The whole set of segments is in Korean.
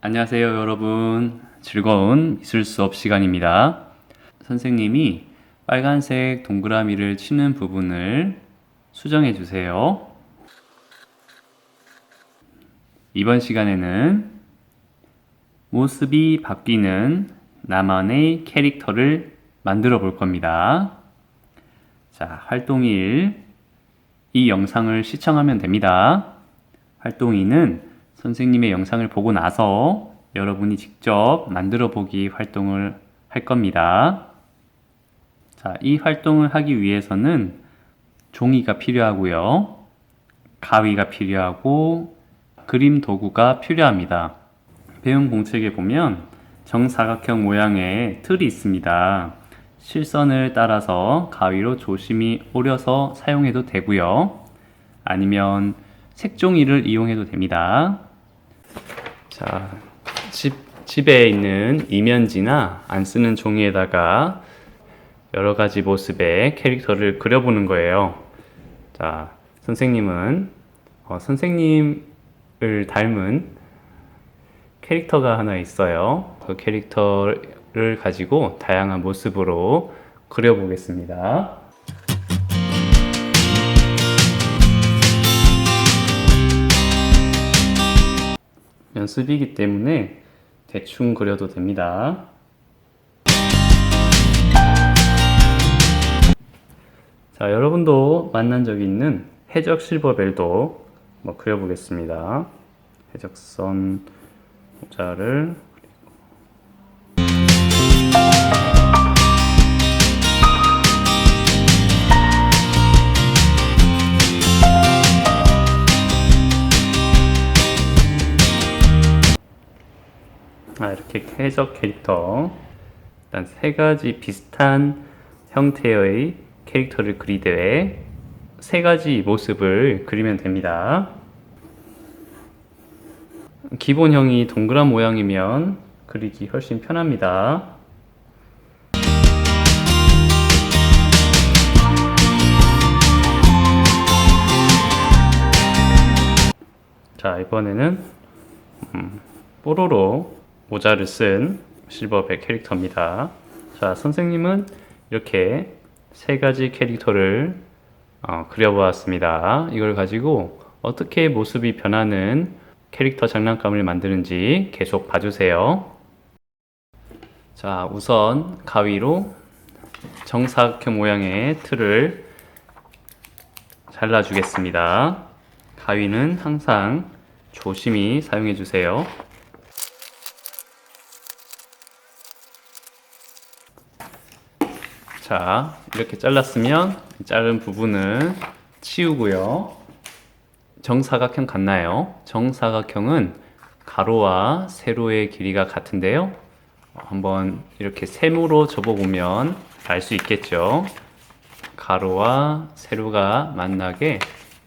안녕하세요, 여러분. 즐거운 미술 수업 시간입니다. 선생님이 빨간색 동그라미를 치는 부분을 수정해 주세요. 이번 시간에는 모습이 바뀌는 나만의 캐릭터를 만들어 볼 겁니다. 자, 활동 1. 이 영상을 시청하면 됩니다. 활동 2는 선생님의 영상을 보고 나서 여러분이 직접 만들어 보기 활동을 할 겁니다. 자, 이 활동을 하기 위해서는 종이가 필요하고요. 가위가 필요하고 그림 도구가 필요합니다. 배운 공책에 보면 정사각형 모양의 틀이 있습니다. 실선을 따라서 가위로 조심히 오려서 사용해도 되고요. 아니면 색종이를 이용해도 됩니다. 자, 집에 있는 이면지나 안 쓰는 종이에다가 여러 가지 모습의 캐릭터를 그려보는 거예요. 자, 선생님은 선생님을 닮은 캐릭터가 하나 있어요. 그 캐릭터를 가지고 다양한 모습으로 그려보겠습니다. 연습이기 때문에 대충 그려도 됩니다. 자, 여러분도 만난 적이 있는 해적 실버벨도 그려보겠습니다. 해적선 모자를 이렇게 해적 캐릭터 일단 세 가지 비슷한 형태의 캐릭터를 그리되 세 가지 모습을 그리면 됩니다. 기본형이 동그란 모양이면 그리기 훨씬 편합니다. 자, 이번에는 뽀로로 모자를 쓴 실버벨 캐릭터입니다. 자, 선생님은 이렇게 세 가지 캐릭터를 그려보았습니다. 이걸 가지고 어떻게 모습이 변하는 캐릭터 장난감을 만드는지 계속 봐주세요. 자, 우선 가위로 정사각형 모양의 틀을 잘라주겠습니다. 가위는 항상 조심히 사용해 주세요. 자, 이렇게 잘랐으면 자른 부분은 치우고요. 정사각형 같나요? 정사각형은 가로와 세로의 길이가 같은데요. 한번 이렇게 세모로 접어보면 알 수 있겠죠. 가로와 세로가 만나게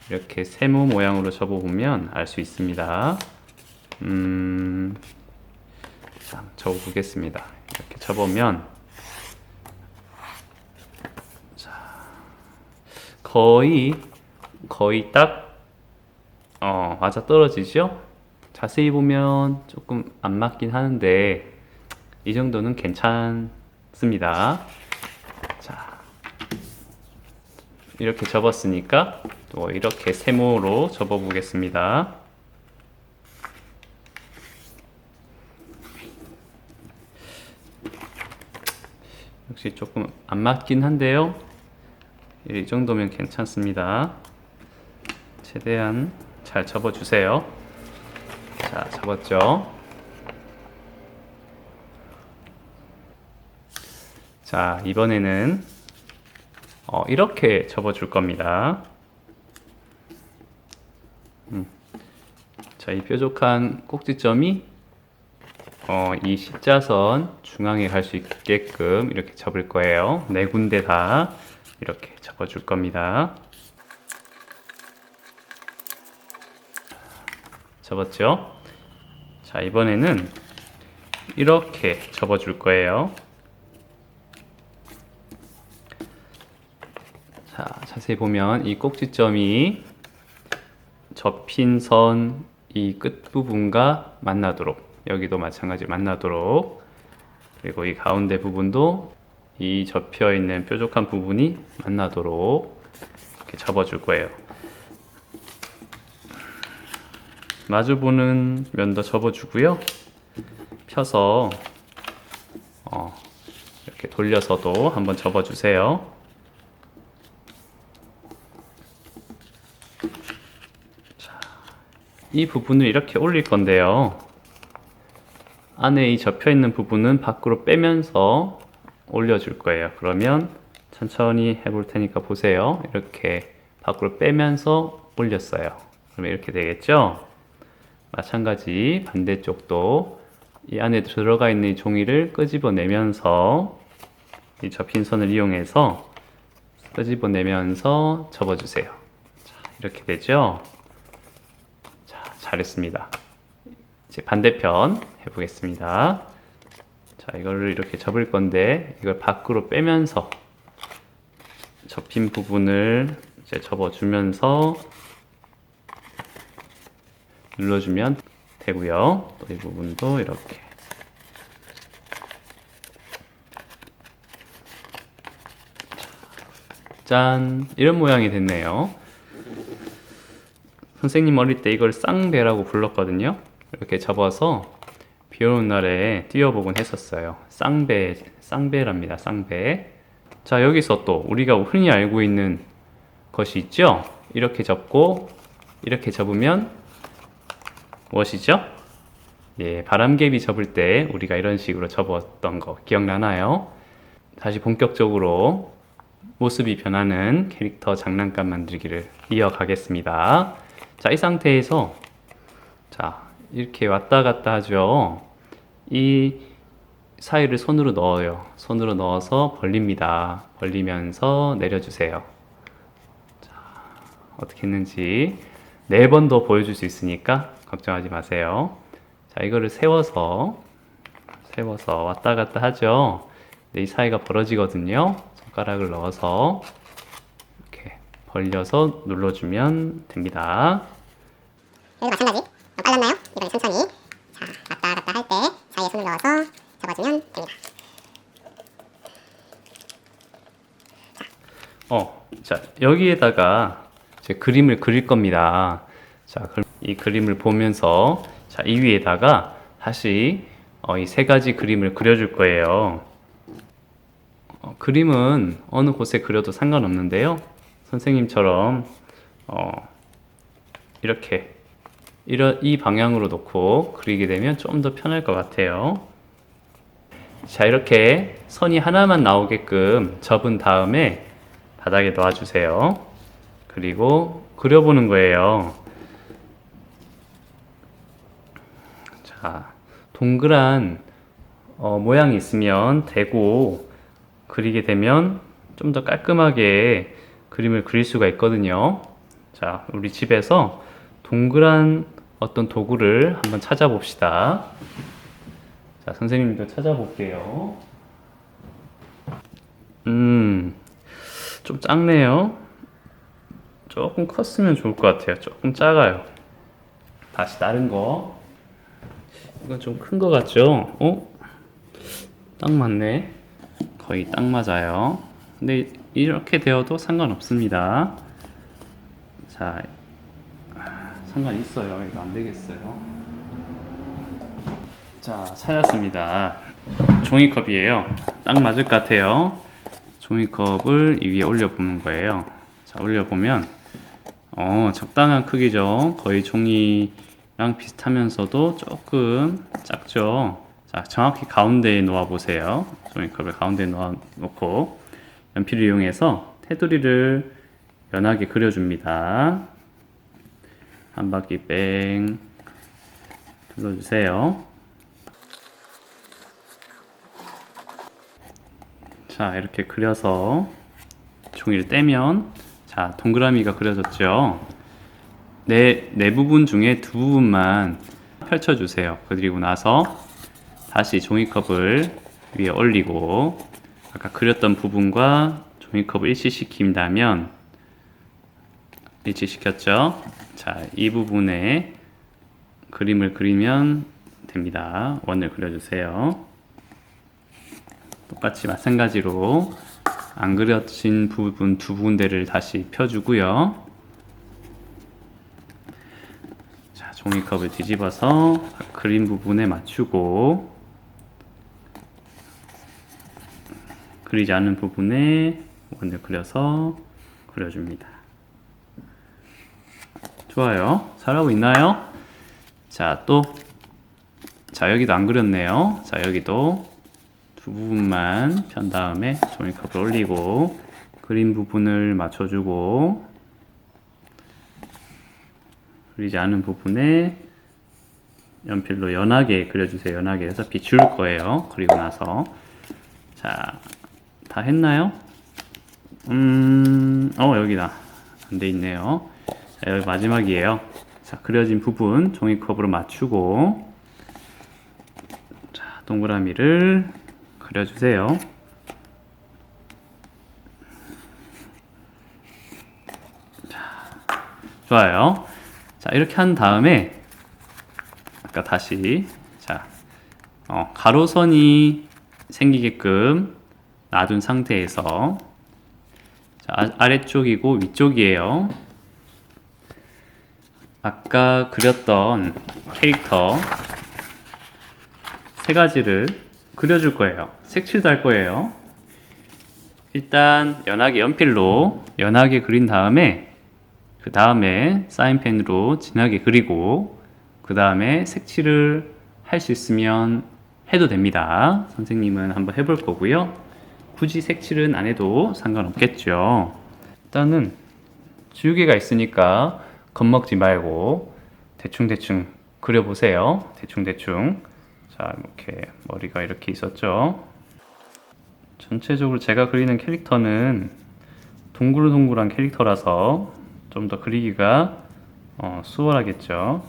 이렇게 세모 모양으로 접어보면 알 수 있습니다. 자, 접어보겠습니다. 이렇게 접으면 거의 딱 맞아 떨어지죠? 자세히 보면 조금 안 맞긴 하는데 이 정도는 괜찮습니다. 자, 이렇게 접었으니까 또 이렇게 세모로 접어 보겠습니다. 역시 조금 안 맞긴 한데요. 이 정도면 괜찮습니다. 최대한 잘 접어주세요. 자, 접었죠? 자, 이번에는 이렇게 접어줄 겁니다. 자, 이 뾰족한 꼭지점이 이 십자선 중앙에 갈 수 있게끔 이렇게 접을 거예요. 네 군데 다 이렇게 접어줄 겁니다. 접었죠? 자, 이번에는 이렇게 접어줄 거예요. 자, 자세히 보면 이 꼭지점이 접힌 선 이 끝부분과 만나도록 여기도 마찬가지 만나도록, 그리고 이 가운데 부분도 이 접혀 있는 뾰족한 부분이 만나도록 이렇게 접어줄 거예요. 마주보는 면도 접어주고요. 펴서 이렇게 돌려서도 한번 접어주세요. 자, 이 부분을 이렇게 올릴 건데요. 안에 이 접혀 있는 부분은 밖으로 빼면서 올려줄 거예요. 그러면 천천히 해볼 테니까 보세요. 이렇게 밖으로 빼면서 올렸어요. 그러면 이렇게 되겠죠? 마찬가지 반대쪽도 이 안에 들어가 있는 이 종이를 끄집어내면서 이 접힌 선을 이용해서 끄집어내면서 접어주세요. 자, 이렇게 되죠? 자, 잘했습니다. 이제 반대편 해보겠습니다. 자, 이거를 이렇게 접을 건데 이걸 밖으로 빼면서 접힌 부분을 이제 접어주면서 눌러주면 되고요. 또 이 부분도 이렇게. 짠! 이런 모양이 됐네요. 선생님 어릴 때 이걸 쌍배라고 불렀거든요. 이렇게 접어서 비 오는 날에 띄워보곤 했었어요. 쌍배랍니다. 쌍배. 자, 여기서 또 우리가 흔히 알고 있는 것이 있죠? 이렇게 접고 이렇게 접으면 무엇이죠? 예, 바람개비 접을 때 우리가 이런 식으로 접었던 거 기억나나요? 다시 본격적으로 모습이 변하는 캐릭터 장난감 만들기를 이어가겠습니다. 자, 이 상태에서 자, 이렇게 왔다 갔다 하죠. 이 사이를 손으로 넣어요. 손으로 넣어서 벌립니다. 벌리면서 내려주세요. 자, 어떻게 했는지 4번 더 보여줄 수 있으니까 걱정하지 마세요. 자, 이거를 세워서 왔다 갔다 하죠. 이 사이가 벌어지거든요. 손가락을 넣어서 이렇게 벌려서 눌러주면 됩니다. 여기도 마찬가지. 빨랐나요? 이번엔 천천히. 자, 왔다 갔다 할 때 사이에 손을 넣어서 접어주면 됩니다. 자, 여기에다가 이제 그림을 그릴 겁니다. 자, 그럼 이 그림을 보면서 자, 이 위에다가 다시 이 3가지 그림을 그려줄 거예요. 그림은 어느 곳에 그려도 상관없는데요. 선생님처럼 이렇게 이 방향으로 놓고 그리게 되면 좀 더 편할 것 같아요. 자, 이렇게 선이 하나만 나오게끔 접은 다음에 바닥에 놓아주세요. 그리고 그려보는 거예요. 자, 동그란 모양이 있으면 대고 그리게 되면 좀 더 깔끔하게 그림을 그릴 수가 있거든요. 자, 우리 집에서 동그란 어떤 도구를 한번 찾아봅시다. 자, 선생님도 찾아볼게요. 좀 작네요. 조금 컸으면 좋을 것 같아요. 조금 작아요. 다시 다른 거. 이건 좀 큰 거 같죠? 딱 맞네. 거의 딱 맞아요. 근데 이렇게 되어도 상관없습니다. 자, 상관 있어요. 이거 안 되겠어요. 자, 찾았습니다. 종이컵이에요. 딱 맞을 것 같아요. 종이컵을 이 위에 올려보는 거예요. 자, 올려보면 적당한 크기죠. 거의 종이랑 비슷하면서도 조금 작죠. 자, 정확히 가운데에 놓아 보세요. 종이컵을 가운데에 놓아 놓고 연필을 이용해서 테두리를 연하게 그려줍니다. 한 바퀴 뺑 둘러주세요. 자, 이렇게 그려서 종이를 떼면 자, 동그라미가 그려졌죠. 네 부분 중에 2부분만 펼쳐주세요. 그리고 나서 다시 종이컵을 위에 올리고 아까 그렸던 부분과 종이컵을 일치시킨다면 일치시켰죠. 자, 이 부분에 그림을 그리면 됩니다. 원을 그려주세요. 똑같이 마찬가지로 안 그려진 부분 두 군데를 다시 펴주고요. 자, 종이컵을 뒤집어서 그린 부분에 맞추고 그리지 않은 부분에 원을 그려서 그려줍니다. 좋아요. 잘하고 있나요? 자, 자, 여기도 안 그렸네요. 자, 여기도 두 부분만 편 다음에 종이컵을 올리고 그린 부분을 맞춰주고 그리지 않은 부분에 연필로 연하게 그려주세요. 연하게 해서 비출 거예요. 그리고 나서 자, 다 했나요? 여기다 안 돼 있네요. 자, 여기 마지막이에요. 자, 그려진 부분 종이컵으로 맞추고 자, 동그라미를 그려주세요. 자, 좋아요. 자, 이렇게 한 다음에 아까 다시 자, 가로선이 생기게끔 놔둔 상태에서 자, 아래쪽이고 위쪽이에요. 아까 그렸던 캐릭터 세 가지를 그려줄 거예요. 색칠도 할 거예요. 일단 연하게 연필로 연하게 그린 다음에 그 다음에 사인펜으로 진하게 그리고 그 다음에 색칠을 할 수 있으면 해도 됩니다. 선생님은 한번 해볼 거고요. 굳이 색칠은 안 해도 상관없겠죠. 일단은 지우개가 있으니까 겁먹지 말고 대충대충 그려보세요. 대충대충. 자, 이렇게 머리가 이렇게 있었죠. 전체적으로 제가 그리는 캐릭터는 동글동글한 캐릭터라서 좀 더 그리기가 수월하겠죠.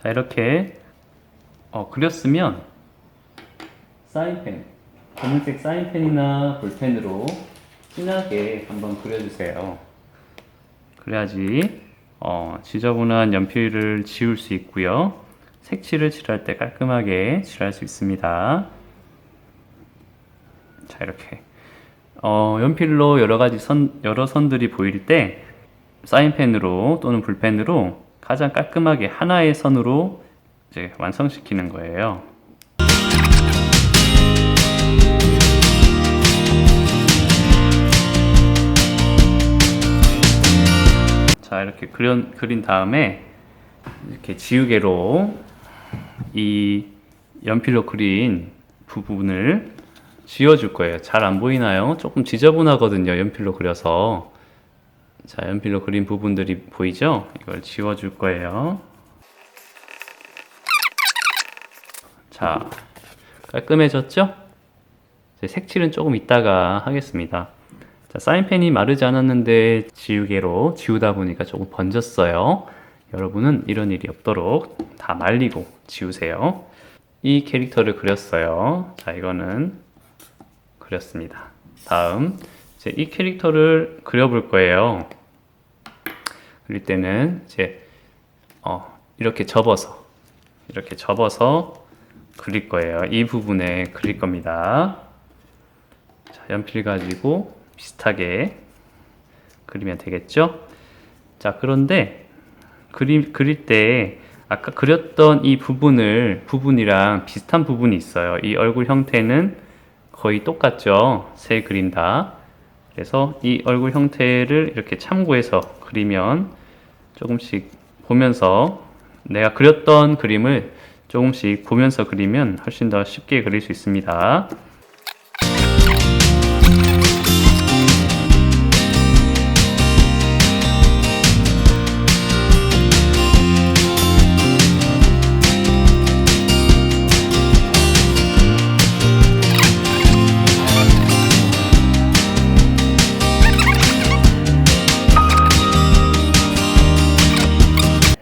자, 이렇게 그렸으면 사인펜, 검은색 사인펜이나 볼펜으로 진하게 한번 그려주세요. 그래야지 지저분한 연필을 지울 수 있고요. 색칠을 칠할 때 깔끔하게 칠할 수 있습니다. 자, 이렇게 연필로 여러 선들이 보일 때 사인펜으로 또는 볼펜으로 가장 깔끔하게 하나의 선으로 이제 완성시키는 거예요. 자, 이렇게 그린 다음에 이렇게 지우개로 이 연필로 그린 부분을 지워줄 거예요. 잘 안 보이나요? 조금 지저분하거든요. 연필로 그려서. 자, 연필로 그린 부분들이 보이죠? 이걸 지워줄 거예요. 자, 깔끔해졌죠? 이제 색칠은 조금 이따가 하겠습니다. 자, 사인펜이 마르지 않았는데 지우개로 지우다 보니까 조금 번졌어요. 여러분은 이런 일이 없도록 다 말리고 지우세요. 이 캐릭터를 그렸어요. 자, 이거는 그렸습니다. 다음 이제 이 캐릭터를 그려볼 거예요. 그릴 때는 이제 이렇게 접어서 그릴 거예요. 이 부분에 그릴 겁니다. 자, 연필 가지고 비슷하게 그리면 되겠죠? 자, 그런데 그릴 때 아까 그렸던 이 부분이랑 비슷한 부분이 있어요. 이 얼굴 형태는 거의 똑같죠? 세 그림 다. 그래서 이 얼굴 형태를 이렇게 참고해서 그리면 조금씩 보면서 내가 그렸던 그림을 조금씩 보면서 그리면 훨씬 더 쉽게 그릴 수 있습니다.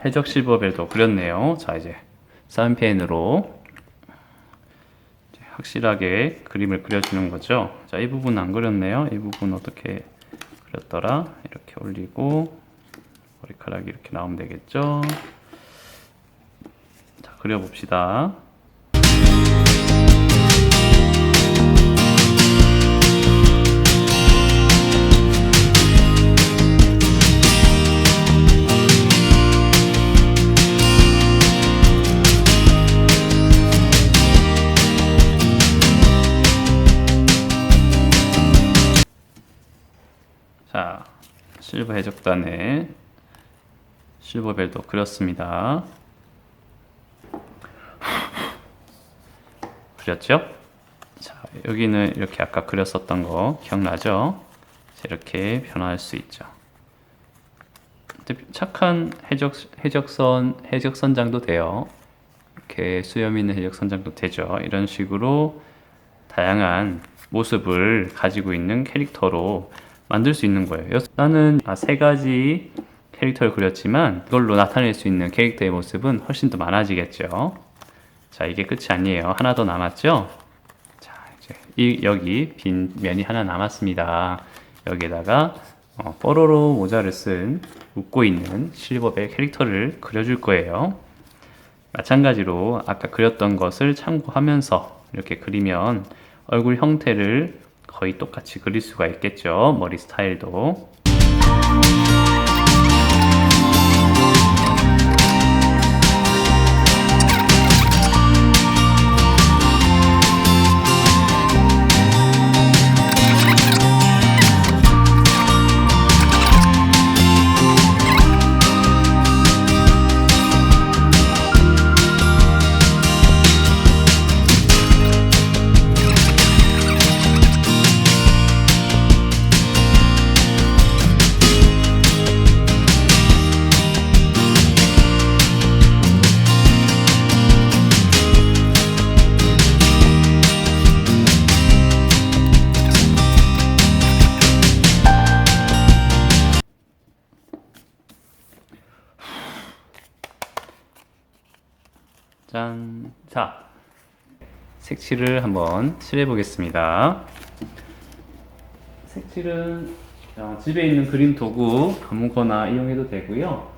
해적 실버벨도 그렸네요. 자, 이제 사인펜으로 확실하게 그림을 그려주는 거죠. 자, 이 부분 안 그렸네요. 이 부분 어떻게 그렸더라? 이렇게 올리고 머리카락이 이렇게 나오면 되겠죠. 자, 그려봅시다. 자, 실버 해적단의 실버벨도 그렸습니다. 그렸죠? 자, 여기는 이렇게 아까 그렸었던 거 기억나죠? 이렇게 변화할 수 있죠. 착한 해적선장도 돼요. 이렇게 수염 있는 해적선장도 되죠. 이런 식으로 다양한 모습을 가지고 있는 캐릭터로 만들 수 있는 거예요. 나는 세 가지 캐릭터를 그렸지만 이걸로 나타낼 수 있는 캐릭터의 모습은 훨씬 더 많아지겠죠. 자, 이게 끝이 아니에요. 하나 더 남았죠? 자, 이제 여기 빈 면이 하나 남았습니다. 여기에다가 뽀로로 모자를 쓴 웃고 있는 실버벨 캐릭터를 그려줄 거예요. 마찬가지로 아까 그렸던 것을 참고하면서 이렇게 그리면 얼굴 형태를 거의 똑같이 그릴 수가 있겠죠. 머리 스타일도. 짠. 자, 색칠을 한번 칠해 보겠습니다. 색칠은 집에 있는 그림 도구 아무거나 이용해도 되고요.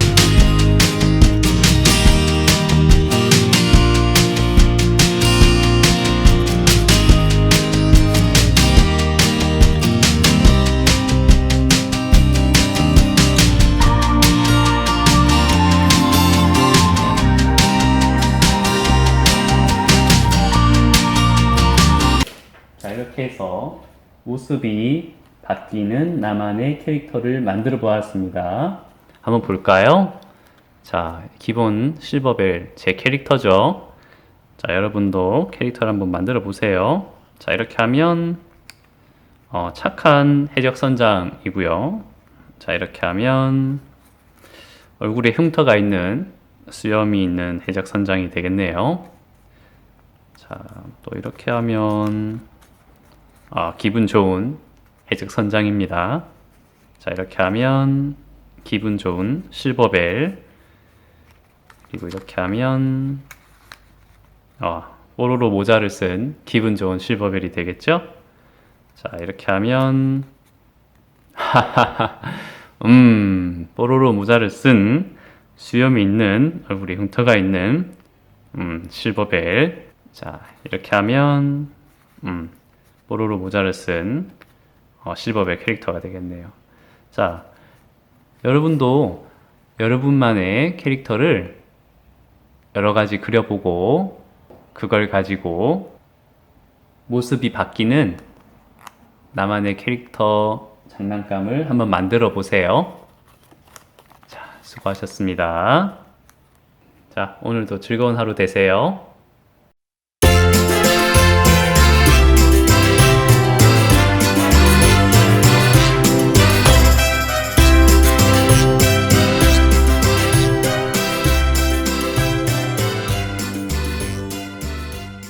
자, 이렇게 해서 모습이 바뀌는 나만의 캐릭터를 만들어 보았습니다. 한번 볼까요? 자, 기본 실버벨 제 캐릭터죠. 자, 여러분도 캐릭터를 한번 만들어 보세요. 자, 이렇게 하면 착한 해적선장이고요. 자, 이렇게 하면 얼굴에 흉터가 있는 수염이 있는 해적선장이 되겠네요. 자, 또 이렇게 하면 기분 좋은 해적선장입니다. 자, 이렇게 하면 기분 좋은 실버벨, 그리고 이렇게 하면 뽀로로 모자를 쓴 기분 좋은 실버벨이 되겠죠? 자, 이렇게 하면 뽀로로 모자를 쓴 수염이 있는 얼굴에 흉터가 있는 실버벨. 자, 이렇게 하면 뽀로로 모자를 쓴 실버벨 캐릭터가 되겠네요. 자, 여러분도 여러분만의 캐릭터를 여러 가지 그려보고 그걸 가지고 모습이 바뀌는 나만의 캐릭터 장난감을 한번 만들어 보세요. 자, 수고하셨습니다. 자, 오늘도 즐거운 하루 되세요.